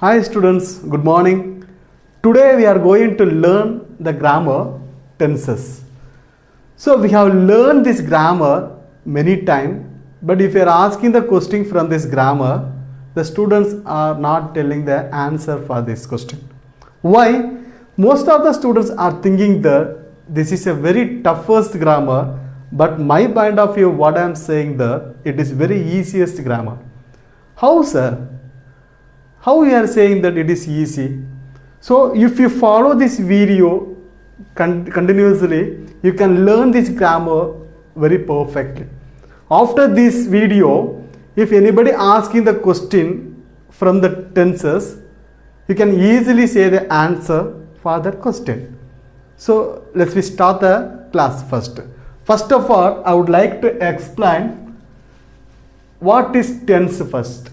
Hi students, good morning. Today we are going to learn the grammar tenses. So we have learned this grammar many times, but if you are asking the question from this grammar, the students are not telling the answer for this question. Why? Most of the students are thinking that this is a very toughest grammar, but my point of view, what I am saying that it is very easiest grammar. How, sir? How we are saying that it is easy? So if you follow this video continuously, you can learn this grammar very perfectly. After this video, if anybody asking the question from the tenses, you can easily say the answer for that question. So let's start the class first. First of all, I would like to explain what is tense first.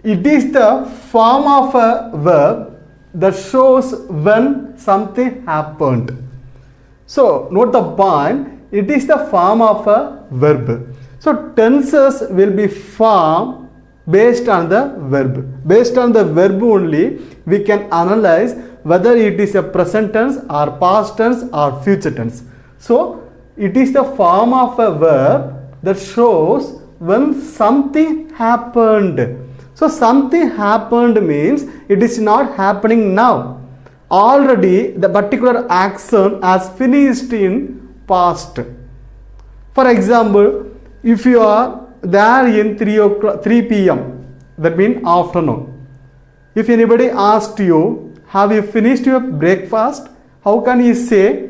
It is the form of a verb that shows when something happened. So note the point, it is the form of a verb. So tenses will be formed based on the verb. Based on the verb only, we can analyze whether it is a present tense or past tense or future tense. So it is the form of a verb that shows when something happened. So something happened means it is not happening now. Already the particular action has finished in past. For example, if you are there in 3 p.m., that means afternoon. If anybody asked you, have you finished your breakfast? How can you say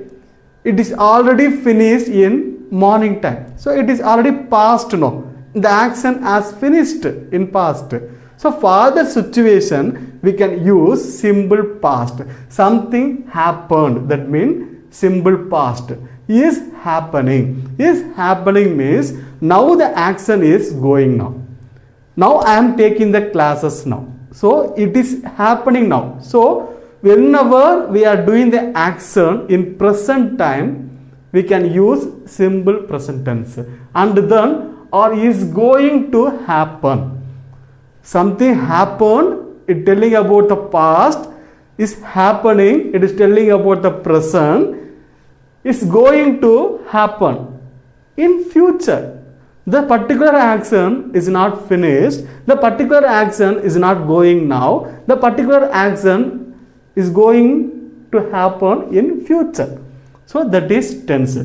it is already finished in morning time? So it is already past now. The action has finished in past. So for the situation, we can use simple past. Something happened, that means simple past. Is happening. Is happening means now the action is going now. Now I am taking the classes now. So it is happening now. So whenever we are doing the action in present time, we can use simple present tense. And then or is going to happen. Something happened, it telling about the past, is happening, it is telling about the present, is going to happen in future. The particular action is not finished, the particular action is not going now, the particular action is going to happen in future. So that is tense.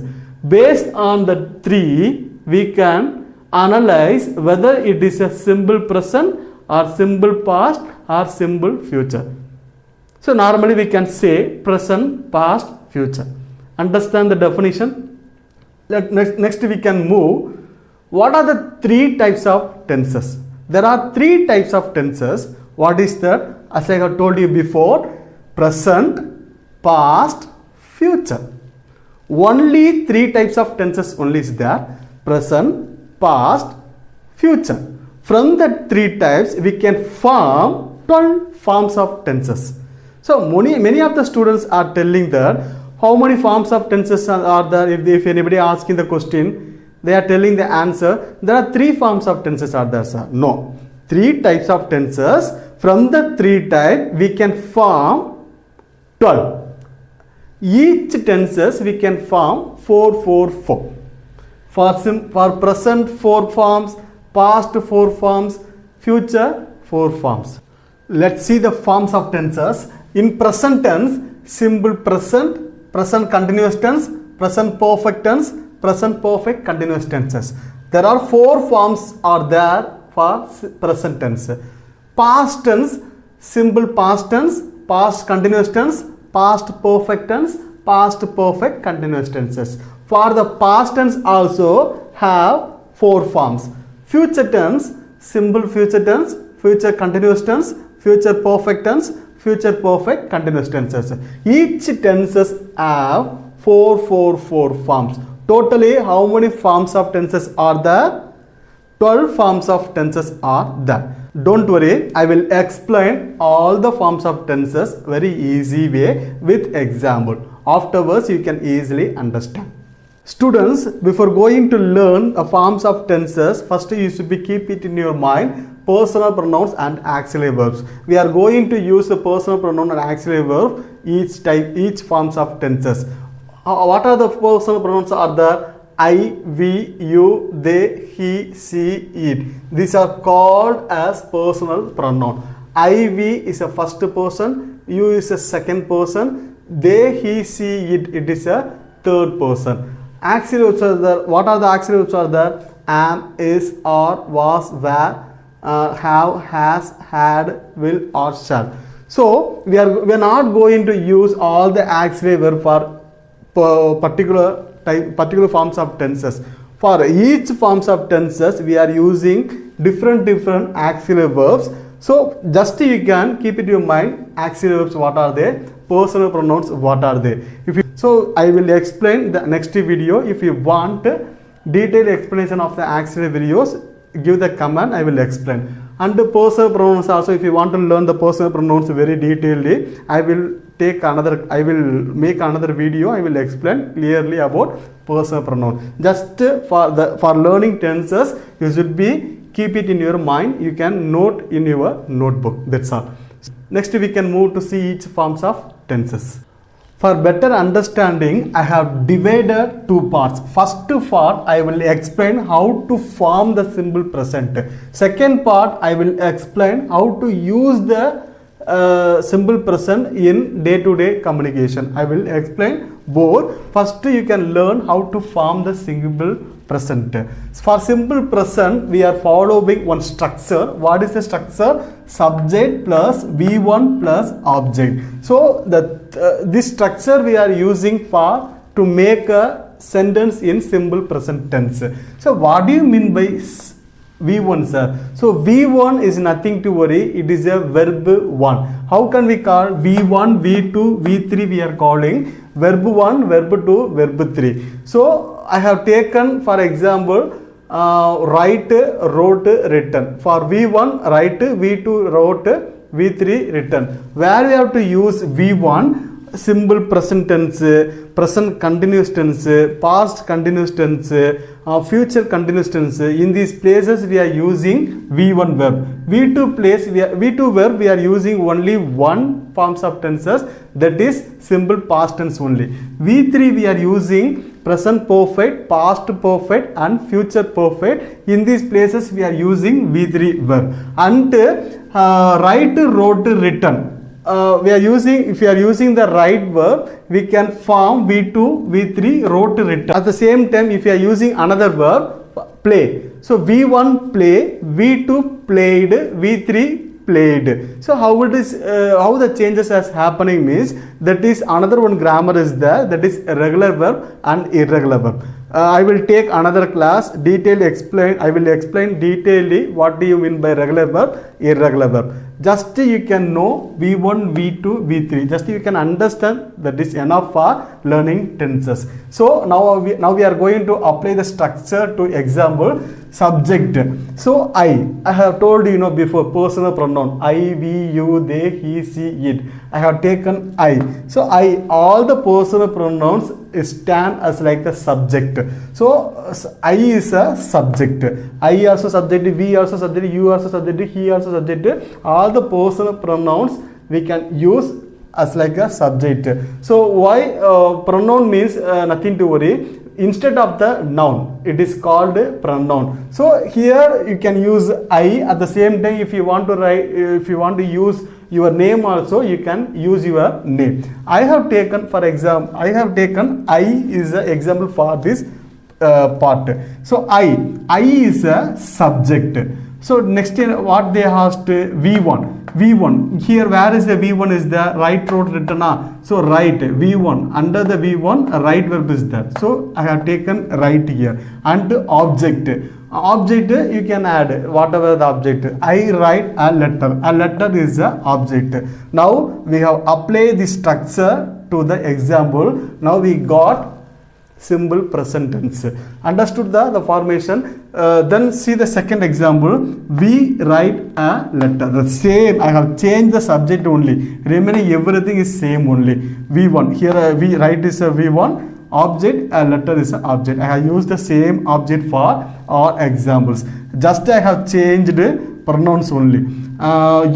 Based on the three, we can analyze whether it is a simple present or simple past or simple future. So normally we can say present, past, future. Understand the definition? Next we can move. What are the three types of tenses? There are three types of tenses. What is that? As I have told you before, present, past, future. Only three types of tenses only is there. Present, past, future. From the three types, we can form 12 forms of tenses. So many of the students are telling that how many forms of tenses are there. If anybody asking the question, they are telling the answer. There are three forms of tenses are there, sir. No. Three types of tenses. From the three types, we can form 12. Each tenses we can form 4, 4, 4. For present 4 forms, past 4 forms, future 4 forms. Let's see the forms of tenses. In present tense, simple present, present continuous tense, present perfect tense, present perfect continuous tenses. There are 4 forms are there for present tense. Past tense, simple past tense, past continuous tense, past perfect tense, past perfect continuous tenses. For the past tense also have 4 forms. Future tense, simple future tense, future continuous tense, future perfect tense, future perfect continuous tenses. Each tenses have 4 forms. Totally how many forms of tenses are there? 12 forms of tenses are there. Don't worry, I will explain all the forms of tenses very easy way with example. Afterwards you can easily understand. Students, before going to learn the forms of tenses, first you should keep it in your mind. personal pronouns and auxiliary verbs. We are going to use the personal pronoun and auxiliary verb each forms of tenses. What are the personal pronouns are there? I, we, you, they, he, she, it. These are called as personal pronoun. I, we is a first person, you is a second person, they, he, she, it is a third person. Auxiliary verbs are there. What are the auxiliary verbs are there? Am, is, are, was, were, have, has, had, will, or shall. So we are not going to use all the auxiliary verb for particular forms of tenses. For each forms of tenses, we are using different auxiliary verbs. So just you can keep it in your mind, auxiliary verbs what are they, personal pronouns what are they. So I will explain the next video. If you want detailed explanation of the auxiliary videos, give the comment, I will explain. And the personal pronouns also, if you want to learn the personal pronouns very detailedly, I will make another video. I will explain clearly about personal pronoun. Just for learning tenses, you should keep it in your mind. You can note in your notebook. That's all. Next we can move to see each forms of tenses. For better understanding, I have divided two parts. First part, I will explain how to form the simple present. Second part, I will explain how to use the simple present in day-to-day communication. I will explain both. First, you can learn how to form the simple present. For simple present, we are following one structure. What is the structure? Subject plus V1 plus object. So this structure we are using to make a sentence in simple present tense. So what do you mean by V1, sir? So V1 is nothing to worry. It is a verb 1. How can we call V1, V2, V3? We are calling verb 1, verb 2, verb 3. So I have taken, for example, write, wrote, written. For V1, write, V2, wrote, V3, written. Where we have to use V1, simple present tense, present continuous tense, past continuous tense, future continuous tense. In these places we are using V1 verb. V2 verb we are using only one forms of tenses, that is simple past tense only. V3 we are using present perfect, past perfect and future perfect. In these places we are using V3 verb. And write, wrote, written. If we are using the right verb, we can form V2, V3, wrote, written. At the same time, if you are using another verb, play. So V1 play, V2 played, V3 played. So how the changes is happening means, that is another one grammar is there, that is regular verb and irregular verb. I will take another class, I will explain detailedly what do you mean by regular verb, irregular verb. Just you can know V1, V2, V3. Just you can understand, that is enough for learning tenses. So now we are going to apply the structure to example subject. So I have told you before, personal pronoun I, we, you, they, he, she, it. I have taken I. So all the personal pronouns stand as like a subject. So I is a subject. I also subject, we also subject, you also subject, he also subject. All the personal pronouns we can use as like a subject. So why pronoun means nothing to worry. Instead of the noun, it is called pronoun. So here you can use I. At the same time, if you want to use your name also, you can use your name. I have taken, for example, I is an example for this part. So I is a subject. So next what they asked, V1 here, where is the V1 is the right, wrote, written. So right, V1, under the V1 right verb is there. So I have taken right here. And object you can add whatever the object. I write a letter is the object. Now we have applied the structure to the example. Now we got simple present tense. Understood the formation? Then see the second example. We write a letter. The same. I have changed the subject only. Remaining everything is same only. V1. Here we write is a V1. Object, a letter is an object. I have used the same object for all examples. Just I have changed pronouns only.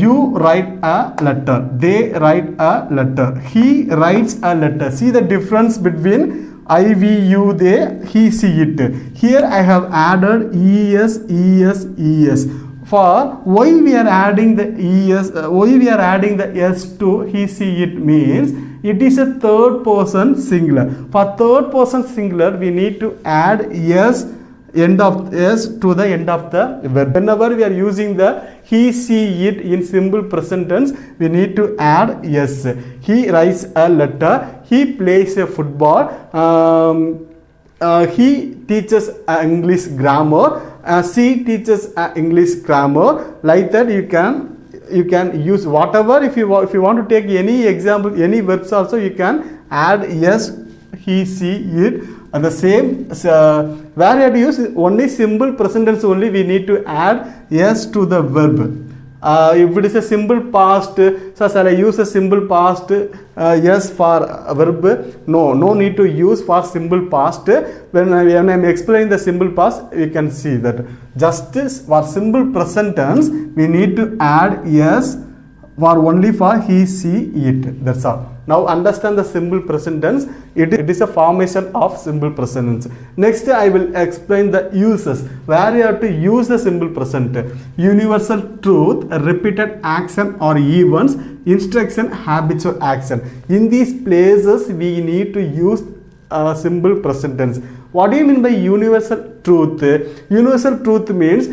You write a letter, they write a letter, he writes a letter. See the difference between I, we, you, they, he, see, it. Here I have added es, es, es. For why we are adding the es, why we are adding the s to he, see, it means it is a third person singular. For third person singular, we need to add s end of s to the end of the verb. Whenever we are using the he, see, it in simple present tense, we need to add s. He writes a letter, he plays a football, he teaches English grammar, she teaches English grammar. Like that you can use whatever. If you want to take any example, any verbs also, you can add yes, he, see, it. And the same where you have to use only simple present tense only, we need to add yes to the verb. If it is a simple past, so shall I use a simple past yes for a verb? No need to use for simple past. When I am explaining the simple past, you can see that just for simple present tense, we need to add yes for only for he, see, it. That's all. Now understand the simple present tense. It is a formation of simple present tense. Next I will explain the uses where you have to use the simple present. Universal truth, repeated action or events, instruction, habitual action. In these places we need to use simple present tense. What do you mean by universal truth? Universal truth means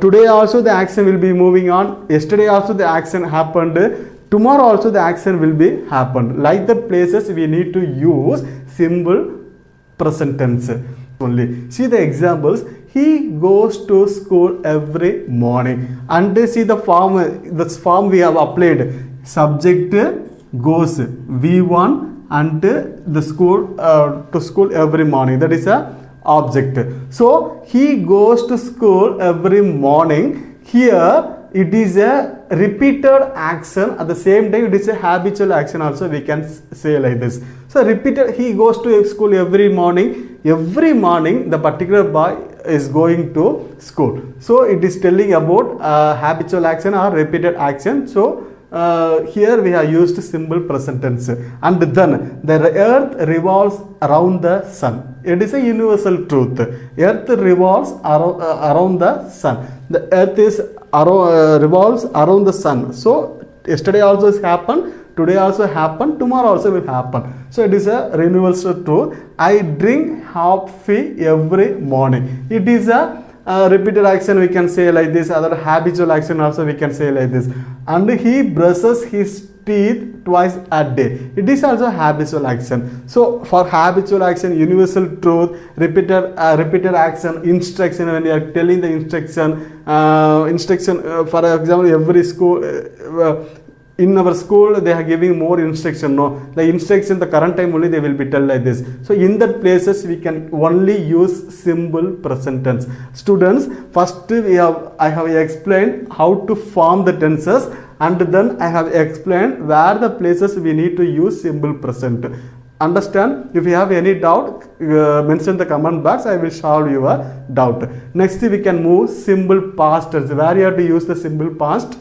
today also the action will be moving on. Yesterday also the action happened. Tomorrow also the action will be happened. Like the places we need to use simple present tense only. See the examples. He goes to school every morning. And see the form we have applied. Subject goes V1 and the school to school every morning. That is a object. So he goes to school every morning. Here it is a repeated action. At the same time it is a habitual action also, we can say like this. So repeated, he goes to school every morning. Every morning the particular boy is going to school. So it is telling about habitual action or repeated action. So here we have used simple present tense. And then the earth revolves around the sun. It is a universal truth. Earth revolves around the sun. The earth is revolves around the sun. So yesterday also has happened, today also happened, tomorrow also will happen. So it is a universal truth. I drink coffee every morning. It is a repeated action, we can say like this. Other habitual action also we can say like this. And he brushes his teeth twice a day. It is also habitual action. So for habitual action, universal truth, repeated action, instruction, when you are telling the instruction, for example, every school, in our school they are giving more instruction. No, the instruction the current time only they will be tell like this. So in that places we can only use simple present tense. Students, first I have explained how to form the tenses, and then I have explained where the places we need to use simple present. Understand? If you have any doubt, mention the comment box, I will solve your doubt. Next we can move simple past tense, where you have to use the simple past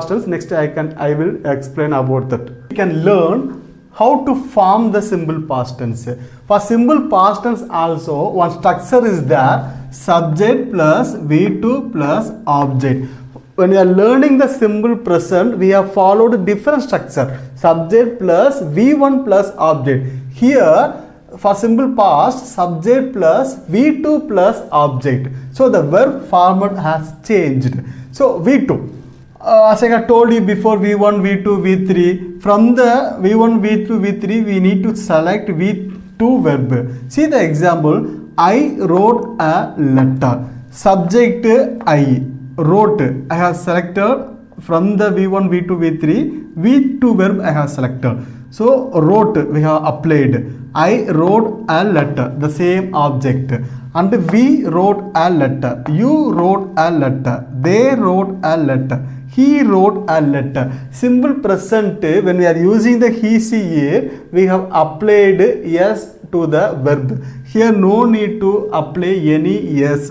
tense. Next I will explain about that. You can learn how to form the simple past tense. For simple past tense also one structure is there, subject plus V2 plus object. When you are learning the simple present, we have followed a different structure, subject plus V1 plus object. Here for simple past, subject plus V2 plus object. So the verb format has changed. So V2, as I have told you before, V1, V2, V3. From the V1, V2, V3, we need to select V2 verb. See the example. I wrote a letter. Subject I. Wrote. I have selected from the V1, V2, V3. V2 verb I have selected. So wrote we have applied. I wrote a letter. The same object. And we wrote a letter. You wrote a letter. They wrote a letter. He wrote a letter. Simple present, when we are using the he, see, it, we have applied yes to the verb. Here no need to apply any yes.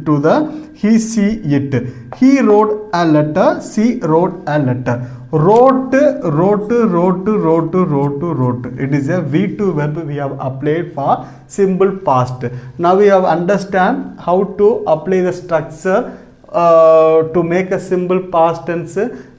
to the he see it. He wrote a letter, she wrote a letter. Wrote. It is a V2 verb we have applied for simple past. Now we have understand how to apply the structure to make a simple past tense.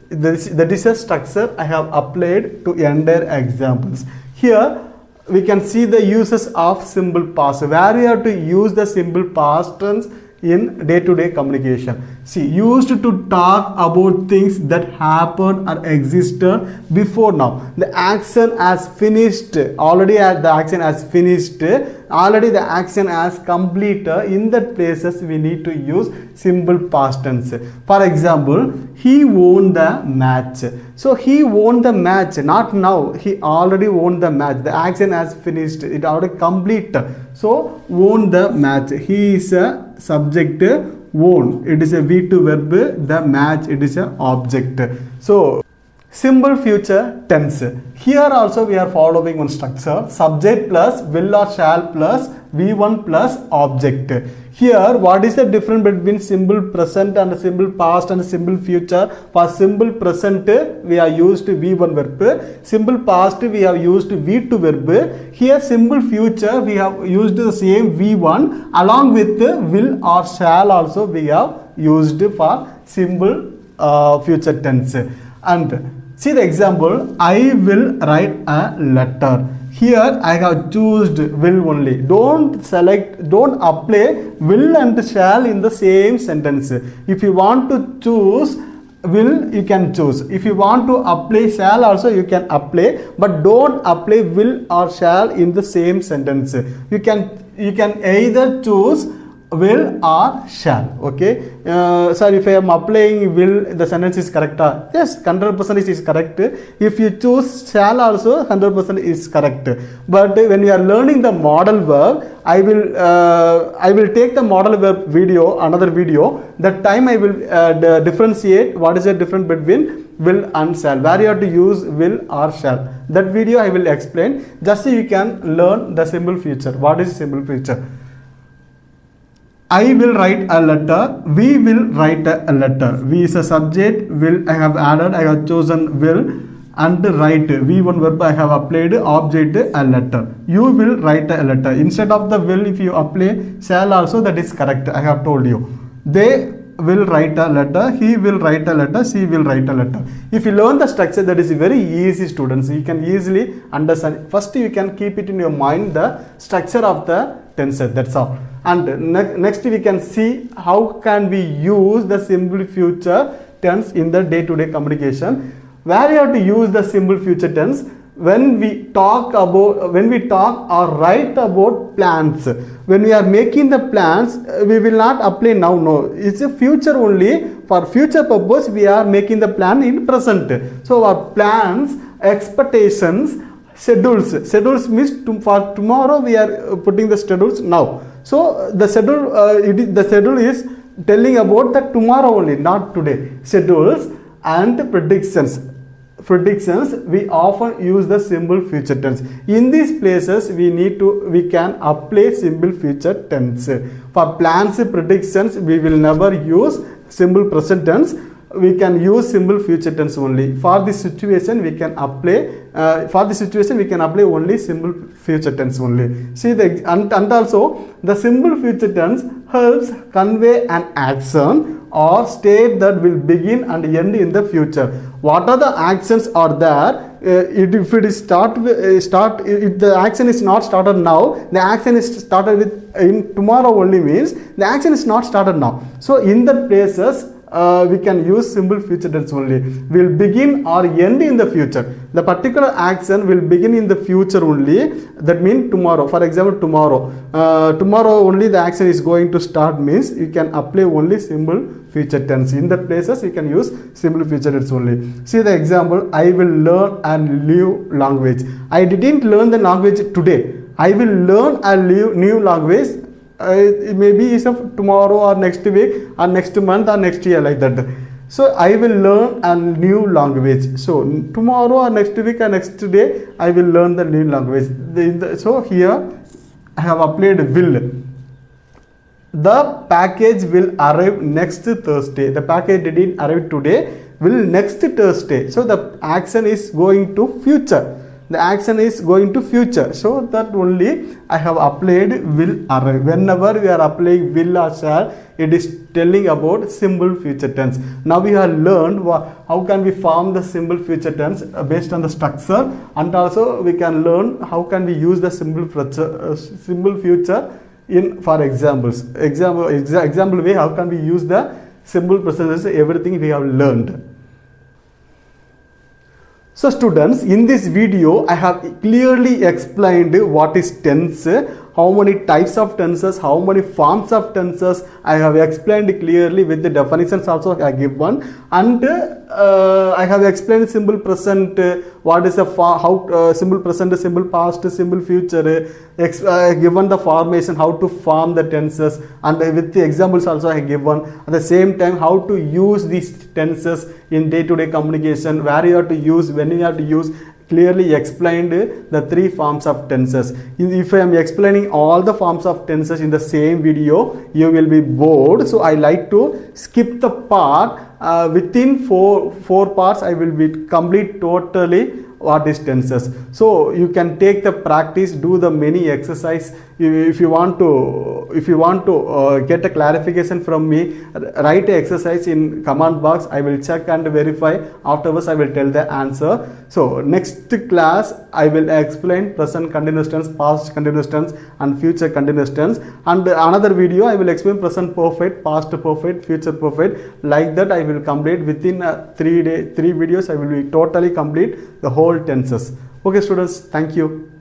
That is a structure I have applied to entire examples. Here we can see the uses of simple past, where we have to use the simple past tense in day-to-day communication. See, used to talk about things that happened or existed before now. The action has finished. Already the action has finished. Already the action has completed. In that places we need to use simple past tense. For example, he won the match. So he won the match, not now. He already won the match. The action has finished. It already completed. So won the match. He is a subject, won. It is a V2 verb. The match, it is an object. So simple future tense. Here also we are following one structure. Subject plus will or shall plus V1 plus object. Here what is the difference between simple present and simple past and simple future? For simple present we are used V1 verb. Simple past we have used V2 verb. Here simple future we have used the same V1 along with will or shall also we have used for simple future tense. And see the example, I will write a letter. Here I have chosen will only. Don't apply will and shall in the same sentence. If you want to choose will, you can choose. If you want to apply shall also, you can apply, but don't apply will or shall in the same sentence. You can either choose will or shall. Okay, sir, if I am applying will, the sentence is correct. Yes, 100% is correct. If you choose shall also, 100% is correct. But when we are learning the modal verb, I will take the modal verb video, another video. That time I will differentiate what is the difference between will and shall, where you have to use will or shall. That video I will explain. Just so you can learn the simple future. What is simple future? I will write a letter. We will write a letter. We is a subject. Will I have added. I have chosen will and write. V1 verb I have applied object a letter. You will write a letter. Instead of the will, if you apply shall also, that is correct. I have told you. They will write a letter. He will write a letter. She will write a letter. If you learn the structure, that is very easy, students. You can easily understand. First, you can keep it in your mind the structure of the tenses. That's all. And next we can see how can we use the simple future tense in the day-to-day communication. Where you have to use the simple future tense when we talk or write about plans. When we are making the plans, we will not apply now. No, it's a future only. For future purpose, we are making the plan in present. So our plans, expectations, schedules means for tomorrow we are putting the schedules now. So the schedule is telling about the tomorrow only, not today. Schedules and predictions we often use the simple future tense. In these places we can apply simple future tense. For plans, predictions, we will never use simple present tense. We can use simple future tense only. For this situation we can apply only simple future tense only. See and also the simple future tense helps convey an action or state that will begin and end in the future. What are the actions are there? If the action is not started now, the action is started in tomorrow only means the action is not started now. So in the places we can use simple future tense only. Will begin or end in the future. The particular action will begin in the future only. That means tomorrow. For example, tomorrow only the action is going to start means you can apply only simple future tense. In that places you can use simple future tense only. See the example, I will learn a new language. I didn't learn the language today. I will learn a new language. It may be tomorrow or next week or next month or next year, like that. So I will learn a new language. So tomorrow or next week or next day I will learn the new language. So here I have applied will. the package will arrive next Thursday. The package didn't arrive today, will next Thursday. So the action is going to future. The action is going to future. So that only I have applied will arrive. Whenever we are applying will or shall, it is telling about simple future tense. Now we have learned how can we form the simple future tense based on the structure, and also we can learn how can we use the simple future in for examples. Example way, how can we use the simple present, everything we have learned. So students, in this video I have clearly explained what is tense, how many types of tenses, how many forms of tenses. I have explained clearly with the definitions also I give one, and I have explained simple present, what is how simple present, simple past, simple future, given the formation, how to form the tenses, and with the examples also I give one. At the same time, how to use these tenses in day-to-day communication, where you have to use, when you have to use. Clearly explained the three forms of tenses. If I am explaining all the forms of tenses in the same video, you will be bored. So I like to skip the part. Within four parts, I will be complete totally what is tenses. So you can take the practice, do the many exercise. If you want to get a clarification from me, write a exercise in comment box. I will check and verify. Afterwards I will tell the answer. So next class I will explain present continuous tense, past continuous tense, and future continuous tense. And another video I will explain present perfect, past perfect, future perfect. Like that I will complete within 3 videos. I will be totally complete the whole tenses. Okay students, thank you.